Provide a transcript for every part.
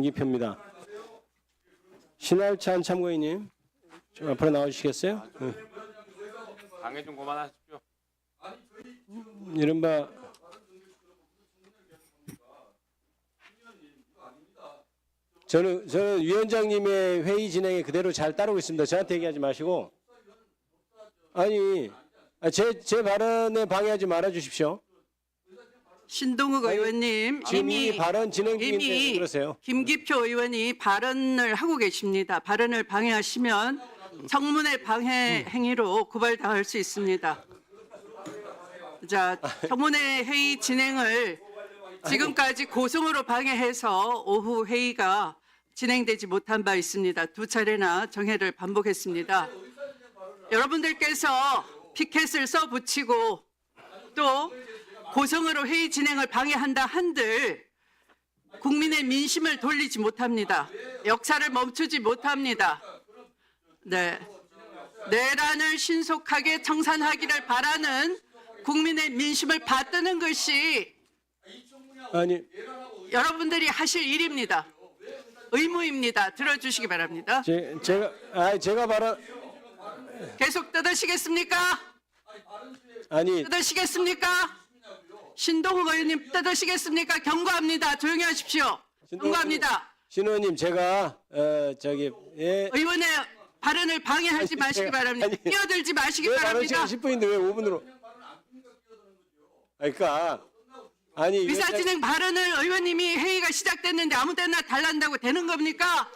김기표입니다. 신할찬 참고인님 좀 앞으로 나와주시겠어요? 방해 좀 그만하십시오. 이른바 저는 위원장님의 회의 진행에 그대로 잘 따르고 있습니다. 저한테 얘기하지 마시고. 아니 제 발언에 방해하지 말아 주십시오. 신동욱 의원님 지금 이미 발언 진행 중인데 이미 그러세요. 김기표 의원이 발언을 하고 계십니다. 발언을 방해하시면 청문회 방해 행위로 고발당할 수 있습니다. 자, 청문회 회의 진행을 지금까지 고성으로 방해해서 오후 회의가 진행되지 못한 바 있습니다. 두 차례나 정회를 반복했습니다. 여러분들께서 피켓을 써붙이고 또 고성으로 회의 진행을 방해한다 한들 국민의 민심을 돌리지 못합니다. 역사를 멈추지 못합니다. 네. 내란을 신속하게 청산하기를 바라는 국민의 민심을 받드는 것이 아니 여러분들이 하실 일입니다. 의무입니다. 들어주시기 바랍니다. 제가 발언 계속 뜯으시겠습니까? 아니 뜯으시겠습니까? 신동욱 의원님 뜯으시겠습니까? 경고합니다. 조용히 하십시오. 경고합니다. 신 의원님 제가 의원의 발언을 방해하지 마시기 바랍니다. 끼어들지 마시기 왜 바랍니다. 발언 시간 10분인데 왜 5분으로? 그러니까 아니 비사진행 발언을 의원님이 회의가 시작됐는데 아무 때나 달란다고 되는 겁니까?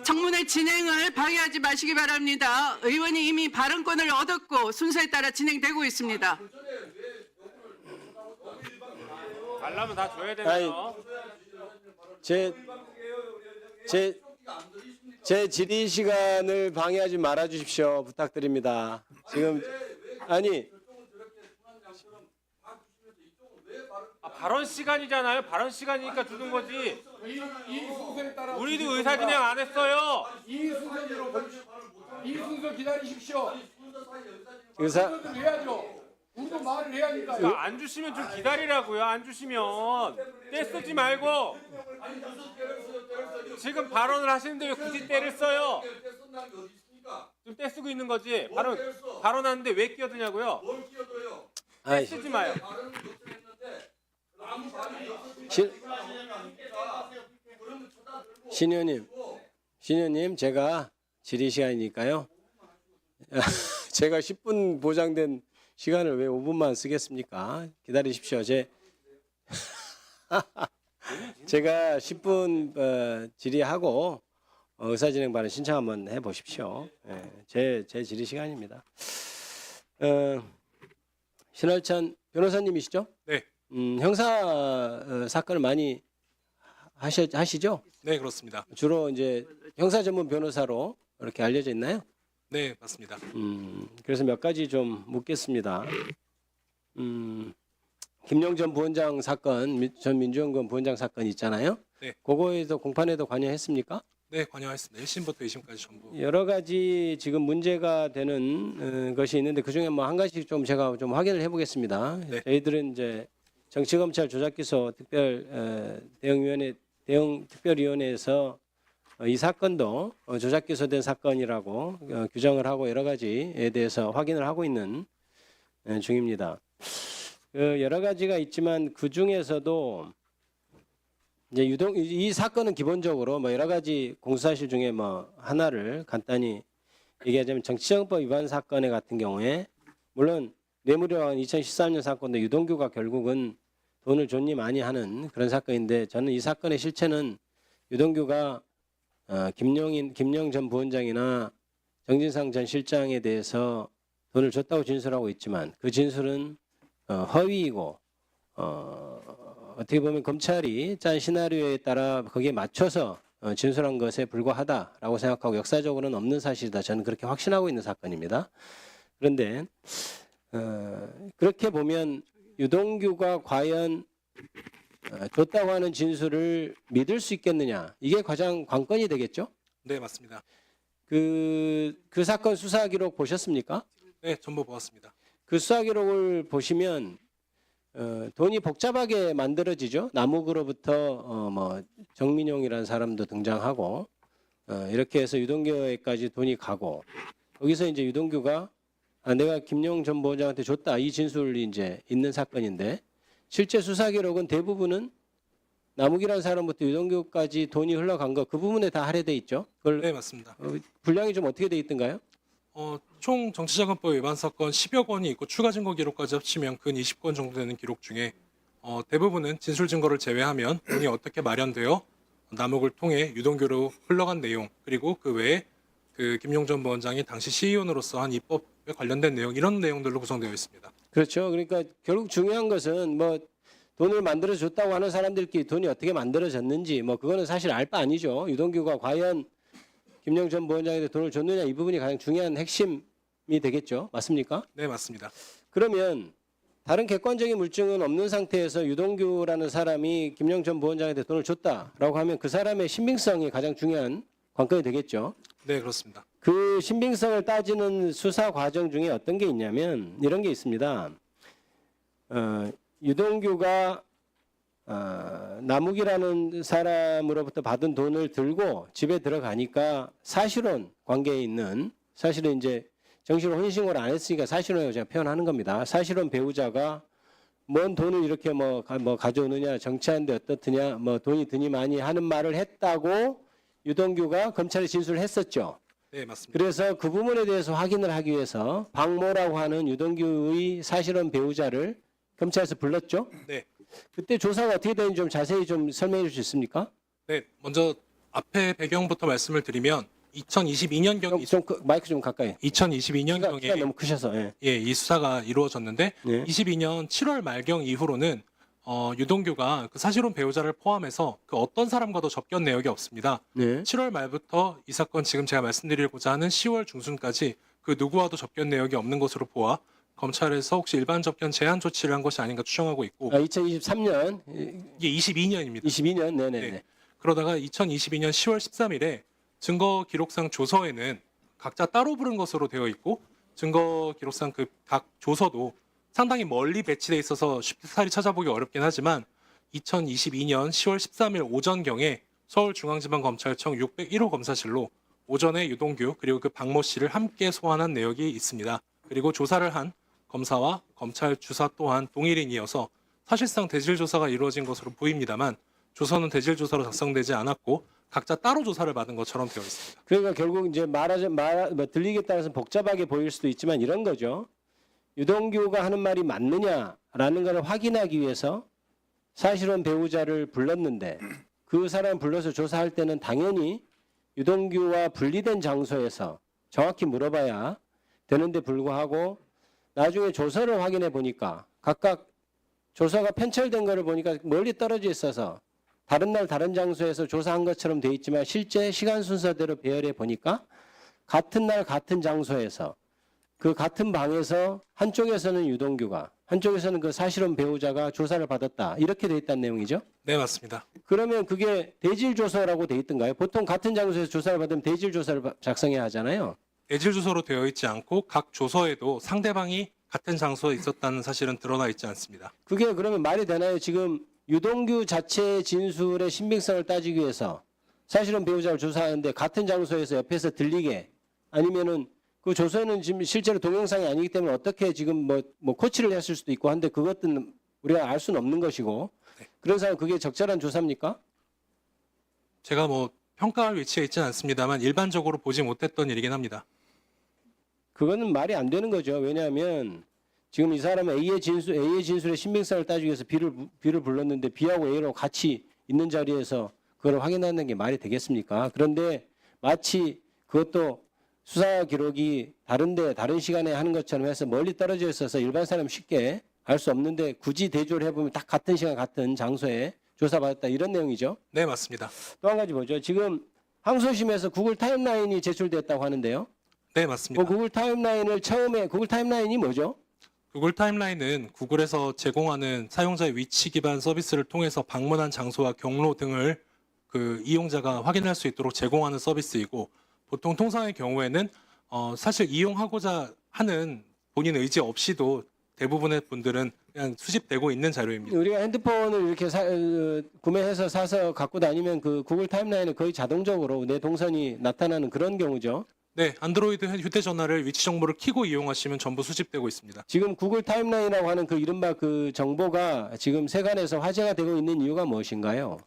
청문회 진행을 방해하지 마시기 바랍니다. 의원이 이미 발언권을 얻었고 순서에 따라 진행되고 있습니다. 달라면 다 줘야 되나요? 제 질의 시간을 방해하지 말아 주십시오. 부탁드립니다. 지금 아니 발언 시간이잖아요. 발언 시간이니까 주는 거지. 우리도 의사 진행 안 했어요. 이 순서 기다리십시오. 의사 순서대로 해야죠. 우리도 말을 해야 하니까요. 그러니까 안 주시면 좀 기다리라고요. 안 주시면 때 쓰지 말고. 지금 발언을 하시는데 왜 굳이 때를 써요? 지금 때 쓰고 있는 거지. 발언하는데 왜 끼어드냐고요? 때 쓰지 마요. 신 의원님 제가 질의 시간이니까요. 제가 10분 보장된 시간을 왜 5분만 쓰겠습니까? 기다리십시오. 제가 10분 질의하고 의사진행 발언 신청 한번 해보십시오. 제 질의 시간입니다. 신할찬 변호사님이시죠? 네. 형사 사건을 많이 하시죠? 네, 그렇습니다. 주로 이제 형사 전문 변호사로 이렇게 알려져 있나요? 네, 맞습니다. 그래서 몇 가지 좀 묻겠습니다. 김용 전 부원장 사건, 전 민주연구원 부원장 사건 있잖아요. 네. 그거에도 공판에도 관여했습니까? 네, 관여했습니다. 1심부터 2심까지 전부. 여러 가지 지금 문제가 되는 것이 있는데 그 중에 뭐 한 가지 좀 제가 좀 확인을 해보겠습니다. 네. 저희들은 이제 정치검찰 조작기소 특별위원회에서 이 사건도 조작기소된 사건이라고 규정을 하고 여러 가지에 대해서 확인을 하고 있는 중입니다. 여러 가지가 있지만 그 중에서도 이제 이 사건은 기본적으로 뭐 여러 가지 공수사실 중에 뭐 하나를 간단히 얘기하자면 정치자금법 위반 사건의 같은 경우에 물론 뇌물이왕 2013년 사건도 유동규가 결국은 돈을 존니 많이 하는 그런 사건인데 저는 이 사건의 실체는 유동규가 김용 전 부원장이나 정진상 전 실장에 대해서 돈을 줬다고 진술하고 있지만 그 진술은 허위이고 어떻게 보면 검찰이 짠 시나리오에 따라 거기에 맞춰서 진술한 것에 불과하다라고 생각하고 역사적으로는 없는 사실이다. 저는 그렇게 확신하고 있는 사건입니다. 그런데 그렇게 보면 유동규가 과연 줬다고 하는 진술을 믿을 수 있겠느냐. 이게 가장 관건이 되겠죠. 네, 맞습니다. 그 사건 수사 기록 보셨습니까? 네, 전부 보았습니다. 그 수사 기록을 보시면 돈이 복잡하게 만들어지죠. 남욱으로부터 뭐 정민용이라는 사람도 등장하고 이렇게 해서 유동규에까지 돈이 가고 거기서 이제 유동규가 내가 김용 전 부원장한테 줬다 이 진술이 이제 있는 사건인데 실제 수사 기록은 대부분은 남욱이라는 사람부터 유동규까지 돈이 흘러간 거 그 부분에 다 할애돼 있죠. 그걸 네, 맞습니다. 분량이 좀 어떻게 돼 있던가요? 총 정치자금법 위반 사건 10여 건이 있고 추가 증거 기록까지 합치면 근 20건 정도 되는 기록 중에 대부분은 진술 증거를 제외하면 돈이 어떻게 마련되어 남욱을 통해 유동규로 흘러간 내용 그리고 그 외에 그 김용 전 부원장이 당시 시의원으로서 한 입법에 관련된 내용 이런 내용들로 구성되어 있습니다. 그렇죠. 그러니까 결국 중요한 것은 뭐 돈을 만들어 줬다고 하는 사람들끼리 돈이 어떻게 만들어졌는지 뭐 그거는 사실 알 바 아니죠. 유동규가 과연 김용 전 부원장에게 돈을 줬느냐 이 부분이 가장 중요한 핵심이 되겠죠. 맞습니까? 네, 맞습니다. 그러면 다른 객관적인 물증은 없는 상태에서 유동규라는 사람이 김용 전 부원장한테 돈을 줬다라고 하면 그 사람의 신빙성이 가장 중요한 관건이 되겠죠. 네, 그렇습니다. 그 신빙성을 따지는 수사 과정 중에 어떤 게 있냐면 이런 게 있습니다. 유동규가 남욱이라는 사람으로부터 받은 돈을 들고 집에 들어가니까 사실혼 관계에 있는 사실은 이제 정식으로 혼인신고를 안 했으니까 사실혼이라고 제가 표현하는 겁니다. 사실혼 배우자가 뭔 돈을 이렇게 뭐 가져오느냐 정치하는데 어떻느냐 뭐 돈이 드니 많이 하는 말을 했다고 유동규가 검찰에 진술을 했었죠. 네, 맞습니다. 그래서 그 부분에 대해서 확인을 하기 위해서 박모라고 하는 유동규의 사실혼 배우자를 검찰에서 불렀죠. 네. 그때 조사가 어떻게 되는지 좀 자세히 좀 설명해 주실 수 있습니까? 네, 먼저 앞에 배경부터 말씀을 드리면 2022년경 마이크 좀 가까이. 키가 2022년경에 너무 크셔서. 예. 이 수사가 이루어졌는데 네. 22년 7월 말경 이후로는 유동규가 그 사실혼 배우자를 포함해서 그 어떤 사람과도 접견 내역이 없습니다. 네. 7월 말부터 이 사건 지금 제가 말씀드리고자 하는 10월 중순까지 그 누구와도 접견 내역이 없는 것으로 보아 검찰에서 혹시 일반 접견 제한 조치를 한 것이 아닌가 추정하고 있고 2023년, 이게 22년입니다. 22년, 네네네. 네. 그러다가 2022년 10월 13일에 증거 기록상 조서에는 각자 따로 부른 것으로 되어 있고 증거 기록상 그 각 조서도 상당히 멀리 배치돼 있어서 쉽사리 찾아보기 어렵긴 하지만 2022년 10월 13일 오전경에 서울중앙지방검찰청 601호 검사실로 오전에 유동규 그리고 그 박모 씨를 함께 소환한 내역이 있습니다. 그리고 조사를 한 검사와 검찰 주사 또한 동일인이어서 사실상 대질 조사가 이루어진 것으로 보입니다만 조서는 대질 조사로 작성되지 않았고 각자 따로 조사를 받은 것처럼 되어 있습니다. 그러니까 결국 이제 들리기에 따라서 복잡하게 보일 수도 있지만 이런 거죠. 유동규가 하는 말이 맞느냐라는 걸 확인하기 위해서 사실혼 배우자를 불렀는데 그 사람 불러서 조사할 때는 당연히 유동규와 분리된 장소에서 정확히 물어봐야 되는데 불구하고 나중에 조서를 확인해 보니까 각각 조서가 편철된 거를 보니까 멀리 떨어져 있어서 다른 날 다른 장소에서 조사한 것처럼 돼 있지만 실제 시간 순서대로 배열해 보니까 같은 날 같은 장소에서 그 같은 방에서 한쪽에서는 유동규가 한쪽에서는 그 사실혼 배우자가 조사를 받았다 이렇게 돼 있다는 내용이죠. 네, 맞습니다. 그러면 그게 대질 조서라고 돼 있던가요? 보통 같은 장소에서 조사를 받으면 대질 조서를 작성해야 하잖아요. 대질 조서로 되어 있지 않고 각 조서에도 상대방이 같은 장소에 있었다는 사실은 드러나 있지 않습니다. 그게 그러면 말이 되나요? 지금 유동규 자체의 진술의 신빙성을 따지기 위해서 사실은 배우자를 조사하는데 같은 장소에서 옆에서 들리게 아니면은 그 조서는 지금 실제로 동영상이 아니기 때문에 어떻게 지금 뭐 코치를 했을 수도 있고 한데 그것들은 우리가 알 수는 없는 것이고 그런 상황 그게 적절한 조사입니까? 제가 평가할 위치에 있지는 않습니다만 일반적으로 보지 못했던 일이긴 합니다. 그거는 말이 안 되는 거죠. 왜냐하면 지금 이 사람은 A의 진술의 신빙성을 따지기 위해서 B를 불렀는데 B하고 A로 같이 있는 자리에서 그걸 확인하는 게 말이 되겠습니까? 그런데 마치 그것도 수사 기록이 다른 시간에 하는 것처럼 해서 멀리 떨어져 있어서 일반 사람 쉽게 알 수 없는데 굳이 대조를 해보면 딱 같은 시간 같은 장소에 조사받았다 이런 내용이죠. 네, 맞습니다. 또 한 가지 보죠. 지금 항소심에서 구글 타임라인이 제출됐다고 하는데요. 네, 맞습니다. 구글 타임라인이 뭐죠? 구글 타임라인은 구글에서 제공하는 사용자의 위치 기반 서비스를 통해서 방문한 장소와 경로 등을 그 이용자가 확인할 수 있도록 제공하는 서비스이고 보통 통상의 경우에는 사실 이용하고자 하는 본인 의지 없이도 대부분의 분들은 그냥 수집되고 있는 자료입니다. 우리가 핸드폰을 이렇게 구매해서 사서 갖고 다니면 그 구글 타임라인에 거의 자동적으로 내 동선이 나타나는 그런 경우죠. 네, 안드로이드 휴대전화를 위치 정보를 키고 이용하시면 전부 수집되고 있습니다. 지금 구글 타임라인이라고 하는 그 이른바 그 정보가 지금 세간에서 화제가 되고 있는 이유가 무엇인가요?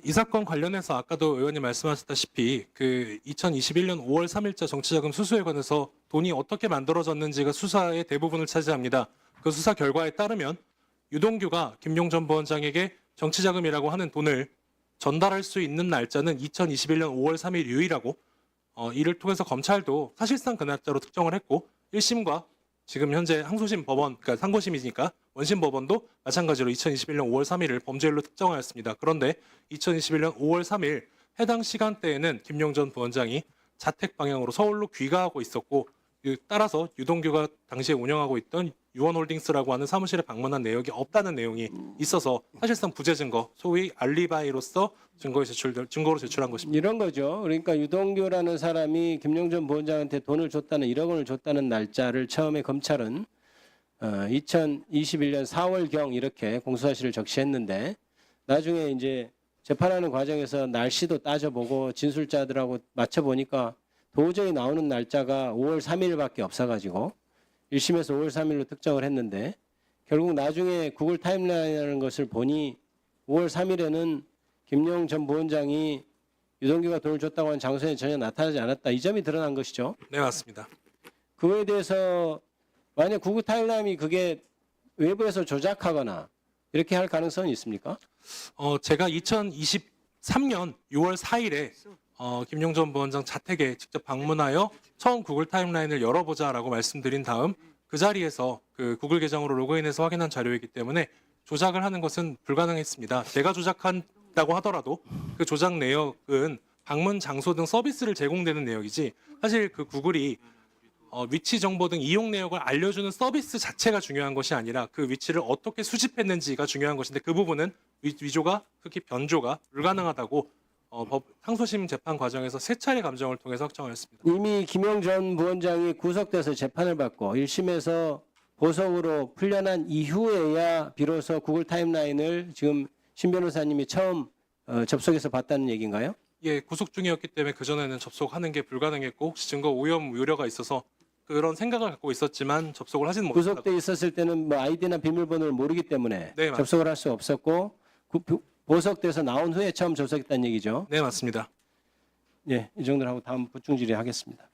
이 사건 관련해서 아까도 의원님 말씀하셨다시피 그 2021년 5월 3일자 정치자금 수수에 관해서 돈이 어떻게 만들어졌는지가 수사의 대부분을 차지합니다. 그 수사 결과에 따르면 유동규가 김용 전 부원장에게 정치자금이라고 하는 돈을 전달할 수 있는 날짜는 2021년 5월 3일 유일하고 이를 통해서 검찰도 사실상 그 날짜로 특정을 했고 1심과 지금 현재 항소심 법원, 그러니까 상고심이니까 원심 법원도 마찬가지로 2021년 5월 3일을 범죄일로 특정하였습니다. 그런데 2021년 5월 3일 해당 시간대에는 김용 전 부원장이 자택 방향으로 서울로 귀가하고 있었고 따라서 유동규가 당시에 운영하고 있던 유원홀딩스라고 하는 사무실에 방문한 내역이 없다는 내용이 있어서 사실상 부재 증거, 소위 알리바이로서 증거로 제출한 것입니다. 이런 거죠. 그러니까 유동규라는 사람이 김용 전 부원장한테 돈을 줬다는 1억 원을 줬다는 날짜를 처음에 검찰은 2021년 4월경 이렇게 공소사실을 적시했는데 나중에 이제 재판하는 과정에서 날씨도 따져보고 진술자들하고 맞춰보니까 도저히 나오는 날짜가 5월 3일밖에 없어가지고 1심에서 5월 3일로 특정을 했는데 결국 나중에 구글 타임라인이라는 것을 보니 5월 3일에는 김용 전 부원장이 유동규가 돈을 줬다고 하는 장소에 전혀 나타나지 않았다. 이 점이 드러난 것이죠. 네, 맞습니다. 그거에 대해서 만약 구글 타임라인이 그게 외부에서 조작하거나 이렇게 할 가능성은 있습니까? 제가 2023년 6월 4일에 김용 전 부원장 자택에 직접 방문하여 처음 구글 타임라인을 열어보자라고 말씀드린 다음 그 자리에서 그 구글 계정으로 로그인해서 확인한 자료이기 때문에 조작을 하는 것은 불가능했습니다. 제가 조작한다고 하더라도 그 조작 내역은 방문 장소 등 서비스를 제공되는 내역이지 사실 그 구글이 위치 정보 등 이용 내역을 알려주는 서비스 자체가 중요한 것이 아니라 그 위치를 어떻게 수집했는지가 중요한 것인데 그 부분은 위조가 특히 변조가 불가능하다고 상소심 재판 과정에서 세 차례 감정을 통해서 확정하였습니다. 이미 김용 전 부원장이 구속돼서 재판을 받고 1심에서 보석으로 풀려난 이후에야 비로소 구글 타임라인을 지금 신 변호사님이 처음 접속해서 봤다는 얘기인가요? 예, 구속 중이었기 때문에 그전에는 접속하는 게 불가능했고 혹시 증거 오염 우려가 있어서 그런 생각을 갖고 있었지만 접속을 하지는 못했다. 구속돼 있었을 때는 뭐 아이디나 비밀번호를 모르기 때문에 네, 접속을 할 수 없었고 보석돼서 나온 후에 처음 접속했다는 얘기죠. 네, 맞습니다. 예, 이 정도로 하고 다음 보충 질의하겠습니다.